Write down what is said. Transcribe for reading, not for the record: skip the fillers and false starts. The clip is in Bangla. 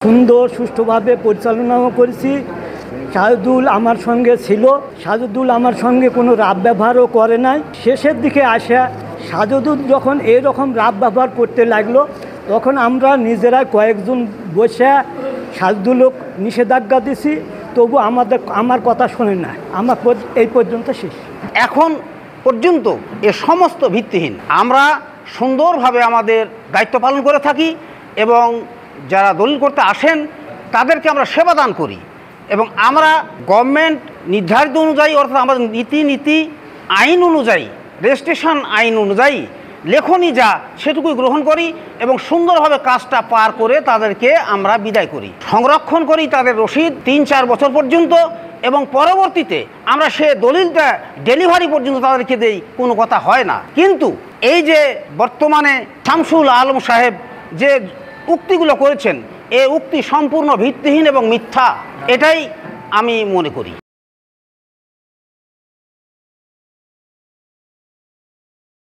সুন্দর সুষ্ঠুভাবে পরিচালনাও করেছি। সাজেদুল আমার সঙ্গে ছিল, সাজেদুল আমার সঙ্গে কোনো রাব ব্যবহারও করে নাই। শেষের দিকে আসা সাজেদুল যখন এরকম রাব ব্যবহার করতে লাগলো, তখন আমরা নিজেরাই কয়েকজন বসে সাজেদুলক নিষেধাজ্ঞা দিছি, তবু আমার কথা শোনে না। আমার এই পর্যন্ত শেষ। এখন পর্যন্ত এ সমস্ত ভিত্তিহীন। আমরা সুন্দরভাবে আমাদের দায়িত্ব পালন করে থাকি এবং যারা দলিল করতে আসেন তাদেরকে আমরা সেবা দান করি এবং আমরা গভর্নমেন্ট নির্ধারিত অনুযায়ী, অর্থাৎ আমাদের নীতি আইন অনুযায়ী, রেজিস্ট্রেশন আইন অনুযায়ী লেখনী যা সেটুকুই গ্রহণ করি এবং সুন্দরভাবে কাজটা পার করে তাদেরকে আমরা বিদায় করি, সংরক্ষণ করি তাদের রসিদ 3-4 বছর পর্যন্ত এবং পরবর্তীতে আমরা সে দলিলটা ডেলিভারি পর্যন্ত তাদেরকে দেই, কোনো কথা হয় না। কিন্তু এই যে বর্তমানে শামসুল আলম সাহেব যে উক্তিগুলো করেছেন, এ উক্তি সম্পূর্ণ ভিত্তিহীন এবং মিথ্যা, এটাই আমি মনে করি।